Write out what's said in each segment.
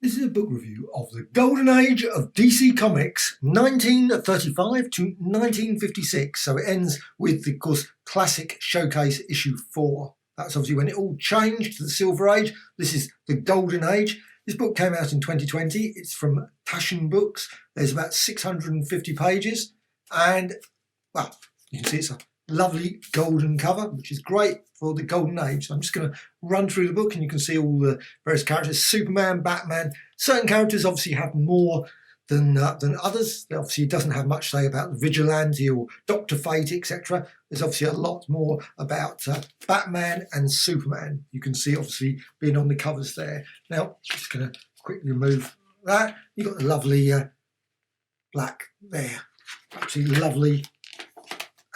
This is a book review of the Golden Age of DC Comics, 1935 to 1956. So it ends with the, of course, classic Showcase issue 4. That's obviously when it all changed to the Silver Age. This is the Golden Age. This book came out in 2020. It's from Taschen Books. There's about 650 pages. And, well, you can see it's a lovely golden cover, which is great for the Golden Age. So I'm just going to run through the book and you can see all the various characters. Superman, Batman. Certain characters obviously have more than others. Obviously, it doesn't have much to say about the Vigilante or Dr. Fate, etc. There's obviously a lot more about Batman and Superman. You can see obviously being on the covers there. Now, just going to quickly remove that. You've got the lovely black there. Absolutely lovely.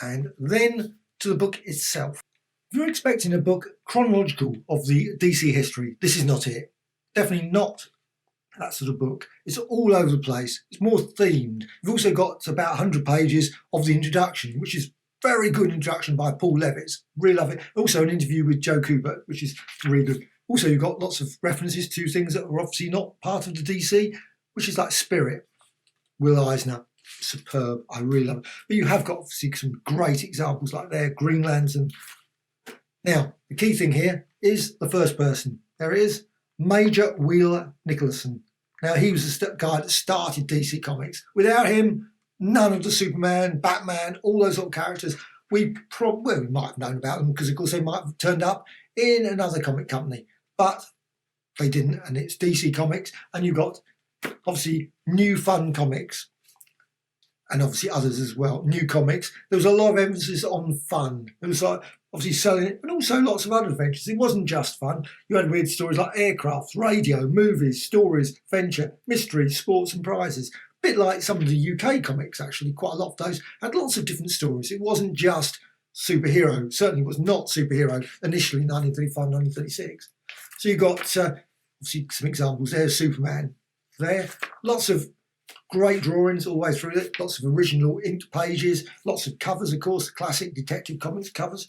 And then to the book itself. If you're expecting a book chronological of the DC history, this is not it. Definitely not that sort of book. It's all over the place. It's more themed. You've also got about 100 pages of the introduction, which is very good introduction by Paul Levitz. Really love it. Also an interview with Joe Kubert, which is really good. Also, you've got lots of references to things that are obviously not part of the DC, which is like Spirit, Will Eisner. Superb. I really love it. But you have got obviously some great examples like there, Green Lantern. Now, the key thing here is the first person. There it is, Major Wheeler Nicholson. Now, he was the guy that started DC Comics. Without him, none of the Superman, Batman, all those sort of characters, we might have known about them because, of course, they might have turned up in another comic company. But they didn't, and it's DC Comics. And you've got, obviously, New Fun Comics. And obviously others as well, New Comics. There was a lot of emphasis on fun. It was like obviously selling it, and also lots of other adventures. It wasn't just fun. You had weird stories like aircrafts, radio, movies, stories, adventure, mystery, sports and prizes. A bit like some of the UK comics, actually. Quite a lot of those had lots of different stories. It wasn't just superhero. Certainly was not superhero initially in 1935, 1936. So you've got obviously some examples there. Superman there. Lots of great drawings all the way through it, lots of original inked pages, lots of covers, of course, classic Detective Comics covers,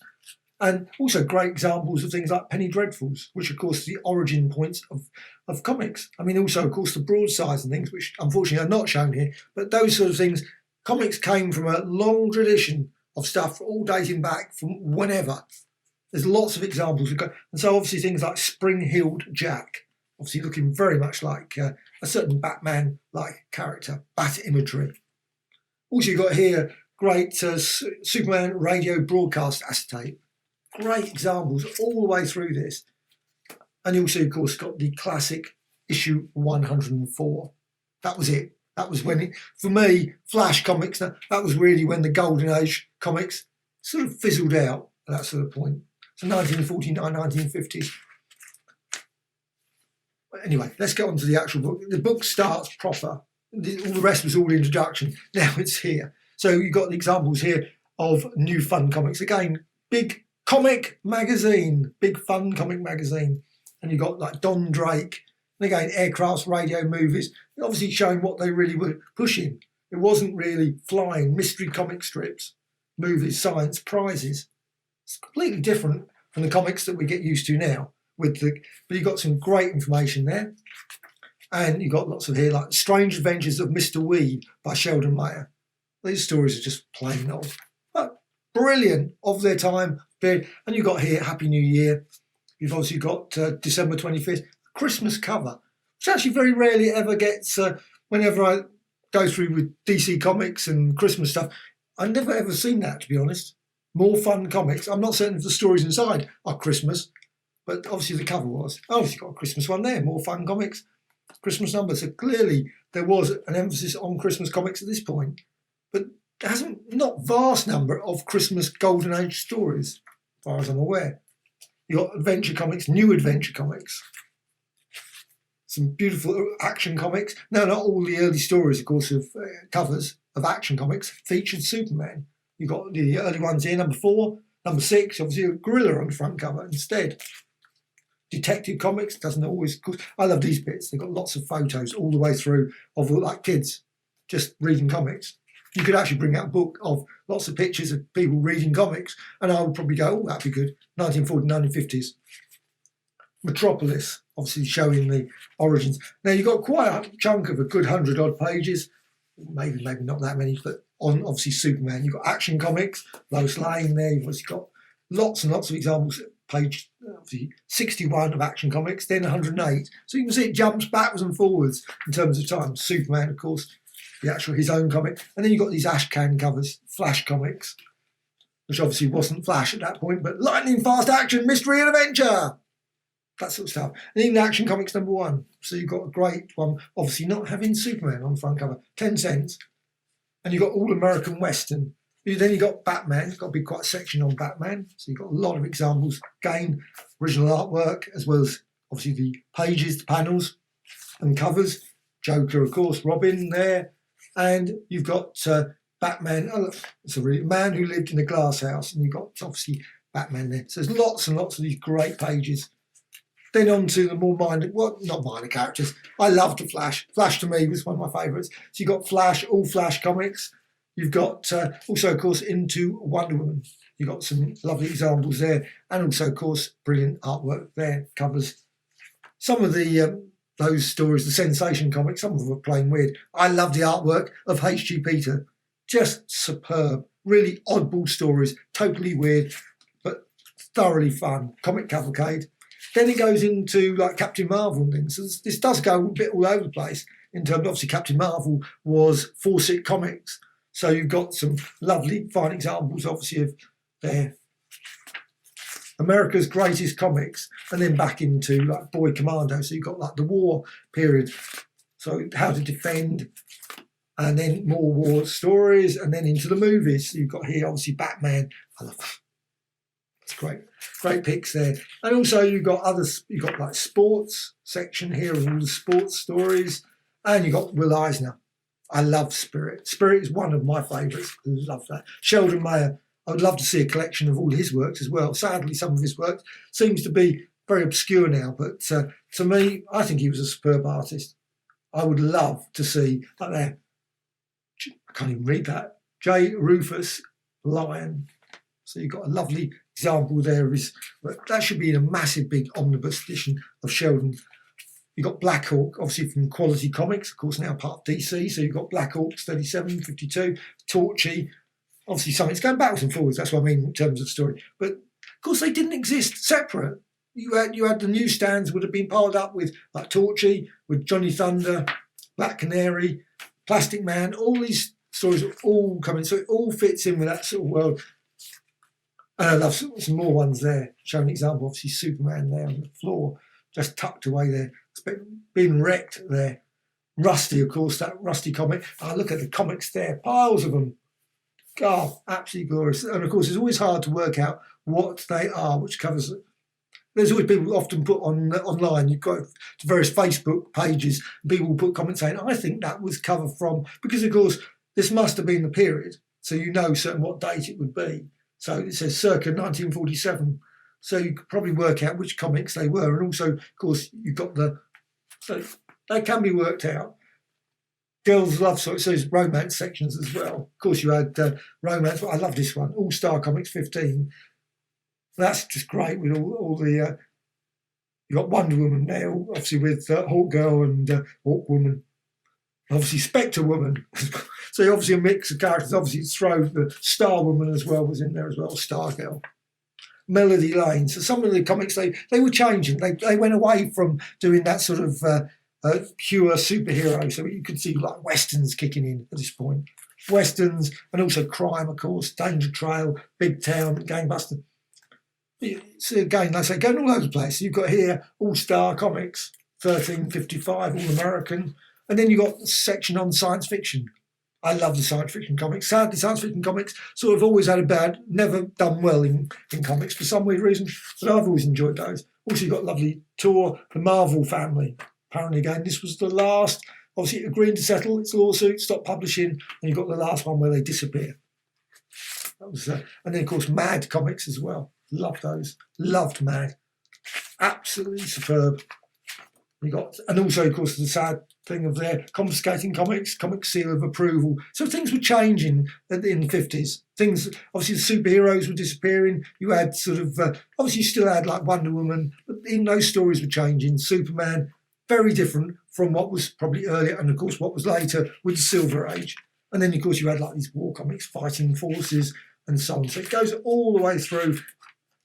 and also great examples of things like Penny Dreadfuls, which of course are the origin points of comics. I mean, also, of course, the broadsides and things, which unfortunately are not shown here, but those sort of things, comics came from a long tradition of stuff all dating back from whenever. There's lots of examples. And so obviously things like Spring-Heeled Jack, obviously looking very much like a certain Batman-like character, bat imagery. Also, you've got here great Superman radio broadcast acetate. Great examples all the way through this. And you also, of course, got the classic issue 104. That was it. That was when, for me, Flash comics, that was really when the Golden Age comics sort of fizzled out at that sort of point. So 1949, 1950s. Anyway, let's get on to the actual book. The book starts proper. All the rest was all introduction. Now it's here. So you've got the examples here of New Fun Comics. Again, big comic magazine, big fun comic magazine. And you've got like Don Drake. And again, aircrafts, radio, movies. Obviously showing what they really were pushing. It wasn't really flying. Mystery comic strips, movies, science, prizes. It's completely different from the comics that we get used to now. But you've got some great information there. And you've got lots of here, like Strange Adventures of Mr. Weed by Sheldon Mayer. These stories are just plain old. But brilliant, of their time. And you've got here Happy New Year. You've obviously got December 25th, Christmas cover, which actually very rarely ever gets, whenever I go through with DC Comics and Christmas stuff, I've never ever seen that, to be honest. More Fun Comics. I'm not certain if the stories inside are Christmas, but obviously the cover was. Oh, you've got a Christmas one there, More Fun Comics, Christmas number. So clearly there was an emphasis on Christmas comics at this point. But there hasn't, not vast number of Christmas Golden Age stories, as far as I'm aware. You've got Adventure Comics, New Adventure Comics. Some beautiful action comics. Now, not all the early stories, of course, of covers of action comics featured Superman. You've got the early ones here, number 4, number 6, obviously a gorilla on the front cover instead. Detective Comics doesn't always. I love these bits. They've got lots of photos all the way through of like kids just reading comics. You could actually bring out a book of lots of pictures of people reading comics, and I would probably go, oh, that'd be good. 1940s, 1950s. Metropolis. obviously showing the origins. Now you've got quite a chunk of a good 100 odd pages, maybe not that many, but on obviously Superman. You've got Action Comics, Lois Lane there. You've obviously got lots and lots of examples. Page obviously 61 of Action Comics, then 108. So you can see it jumps backwards and forwards in terms of time. Superman, of course, the actual his own comic, and then you've got these ash can covers, Flash Comics, which obviously wasn't Flash at that point, but lightning fast action, mystery and adventure, that sort of stuff. And even Action Comics #1. So you've got a great one, obviously not having Superman on the front cover, 10 cents, and you've got All American Western. Then you've got Batman. You've got a big quite section on Batman. So you've got a lot of examples. Again, original artwork, as well as obviously the pages, the panels and covers. Joker, of course, Robin there. And you've got Batman. Oh, look, it's a man who lived in a glass house. And you've got obviously Batman there. So there's lots and lots of these great pages. Then on to the more minor, well, not minor characters. I loved the Flash. Flash to me was one of my favourites. So you've got Flash, all Flash comics. You've got also, of course, Into Wonder Woman. You've got some lovely examples there. And also, of course, brilliant artwork there. Covers some of the those stories, the sensation comics. Some of them are plain weird. I love the artwork of H.G. Peter. Just superb. Really oddball stories. Totally weird, but thoroughly fun. Comic Cavalcade. Then it goes into like Captain Marvel and things. So this does go a bit all over the place. In terms of, obviously, Captain Marvel was Fawcett Comics. So you've got some lovely, fine examples, obviously, of their America's Greatest Comics, and then back into like Boy Commando. So you've got like the war period, so how to defend, and then more war stories, and then into the movies. So you've got here, obviously, Batman. I love that. It's great picks there. And also you've got others. You've got like sports section here of all the sports stories, and you've got Will Eisner. I love Spirit. Spirit is one of my favourites. I love that. Sheldon Mayer, I would love to see a collection of all his works as well. Sadly, some of his work seems to be very obscure now, but to me, I think he was a superb artist. I would love to see, like there, I can't even read that, J. Rufus Lion. So you've got a lovely example there of his, that should be in a massive big omnibus edition of Sheldon. You've got Black Hawk, obviously from Quality Comics, of course now part of DC. So you've got Black Hawks 37, 52, Torchy, obviously something's going backwards and forwards. That's what I mean in terms of story. But of course they didn't exist separate. You had the newsstands would have been piled up with like Torchy, with Johnny Thunder, Black Canary, Plastic Man. All these stories are all coming, so it all fits in with that sort of world. And I love some more ones there. Showing an example, obviously Superman there on the floor, just tucked away there. It's been wrecked there. Rusty, of course, that Rusty comic. I look at the comics there, piles of them. God, absolutely glorious. And of course, it's always hard to work out what they are, which covers. There's always people often put on online. You've got to various Facebook pages. People will put comments saying, "I think that was cover from," because of course this must have been the period, so you know certain what date it would be. So it says circa 1947. So you could probably work out which comics they were, and also, of course, you've got the. So they can be worked out. Girls love, so it says romance sections as well. Of course, you had romance. But I love this one, All Star Comics 15. That's just great with all the. You got Wonder Woman there, obviously with Hawk Girl and Hawk Woman. Obviously, Spectre Woman. So obviously a mix of characters. Obviously, throw the Star Woman as well was in there as well. Star Girl. Melody Lane. So some of the comics they were changing. They went away from doing that sort of pure superhero. So you could see like westerns kicking in at this point. Westerns and also crime, of course. Danger Trail, Big Town, Gangbuster. So again, like I say, going all over the place. You've got here All Star Comics, 1355, All American, and then you've got a section on science fiction. I love the science fiction comics. Sadly, science fiction comics sort of always had a bad, never done well in comics for some weird reason, but I've always enjoyed those. Also, you've got lovely tour, the Marvel family. Apparently, again, this was the last, obviously agreeing to settle its lawsuit, stop publishing, and you've got the last one where they disappear. That was, and then, of course, Mad comics as well. Loved those. Loved Mad. Absolutely superb. You got, and also, of course, the sad thing of their confiscating comic seal of approval. So things were changing in the 50s. Things, obviously, the superheroes were disappearing. You had sort of, obviously, you still had like Wonder Woman, but even those stories were changing. Superman, very different from what was probably earlier, and of course, what was later with the Silver Age. And then, of course, you had like these war comics, fighting forces, and so on. So it goes all the way through.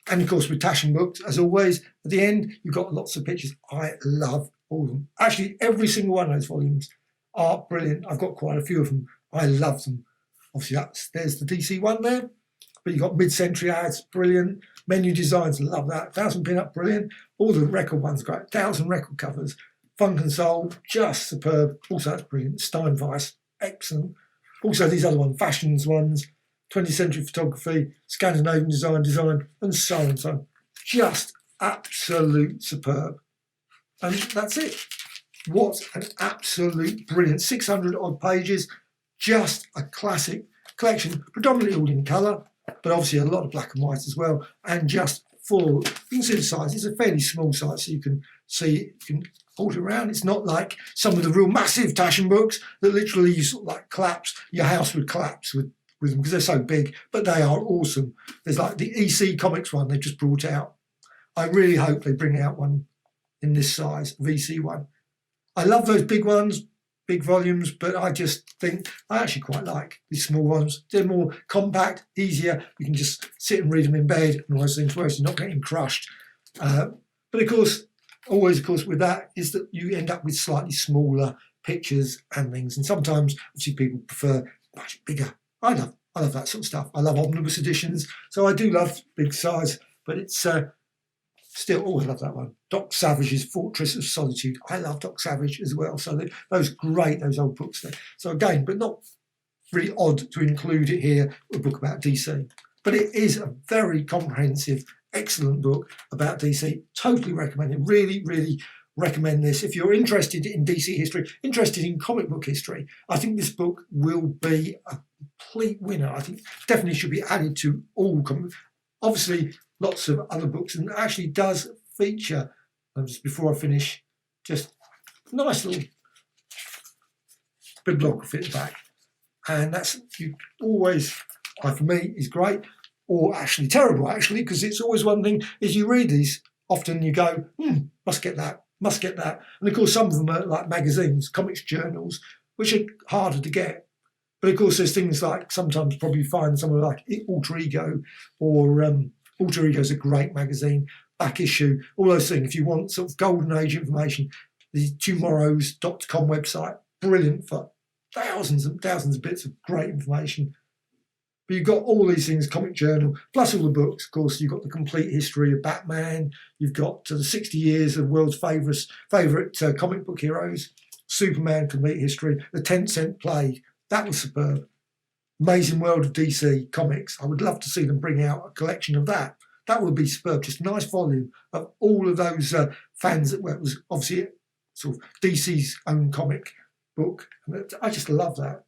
And of course, with Taschen Books, as always, at the end, you've got lots of pictures. I love all of them. Actually, every single one of those volumes are brilliant. I've got quite a few of them. I love them. Obviously, there's the DC one there. But you've got mid-century ads, brilliant. Menu designs, love that. 1000 pin-up, brilliant. All the record ones, great. 1000 record covers. Funk and Soul, just superb. Also, that's brilliant. Steinweiss, excellent. Also, these other ones, fashions ones. 20th century photography, Scandinavian design, and so on and so on. Just absolute superb. And that's it. What an absolute brilliant 600 odd pages. Just a classic collection, predominantly all in colour, but obviously a lot of black and white as well, and just full. You can see the size. It's a fairly small size, so you can see, you can hold it around. It's not like some of the real massive Taschen books that literally you sort of like collapse. Your house would collapse with them because they're so big, but they are awesome. There's like the EC Comics one they've just brought out. I really hope they bring out one in this size, VC one. I love those big ones, big volumes, but I just think I actually quite like these small ones. They're more compact, easier. You can just sit and read them in bed and all those things, whereas you're not getting crushed. But of course, always, of course, with that is that you end up with slightly smaller pictures and things. And sometimes, obviously, people prefer much bigger. I love that sort of stuff. I love omnibus editions, so I do love big size, but it's still, I love that one. Doc Savage's Fortress of Solitude. I love Doc Savage as well, so those old books there. So again, but not really odd to include it here, a book about DC. But it is a very comprehensive, excellent book about DC. Totally recommend it. Really, really recommend this. If you're interested in DC history, interested in comic book history, I think this book will be a complete winner. I think definitely should be added to all comic. Obviously, lots of other books, and actually does feature, just before I finish, just a nice little bibliography at the back. And that's, you always, for me, is great, or actually terrible, actually, because it's always one thing, is you read these, often you go, must get that. And of course, some of them are like magazines, comics journals, which are harder to get. But of course, there's things like, sometimes probably find somewhere like Alter Ego, or Alter Ego is a great magazine, back issue, all those things. If you want sort of golden age information, the tomorrows.com website, brilliant for thousands and thousands of bits of great information. But you've got all these things, comic journal, plus all the books. Of course, you've got the complete history of Batman. You've got the 60 years of world's favourite comic book heroes. Superman, complete history. The 10-cent Plague, that was superb. Amazing World of DC Comics. I would love to see them bring out a collection of that. That would be superb. Just a nice volume of all of those fans. That it was obviously sort of DC's own comic book. I just love that.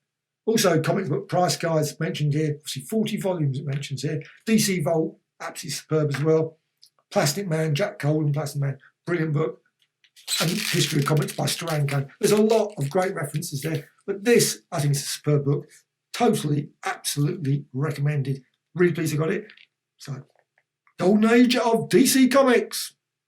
Also, comic book price guides mentioned here. Obviously, 40 volumes it mentions here. DC Vault, absolutely superb as well. Plastic Man, Jack Cole and Plastic Man, brilliant book. And History of Comics by Steranko. There's a lot of great references there. But this, I think, is a superb book. Totally, absolutely recommended. Really pleased I got it. So, Golden Age of DC Comics.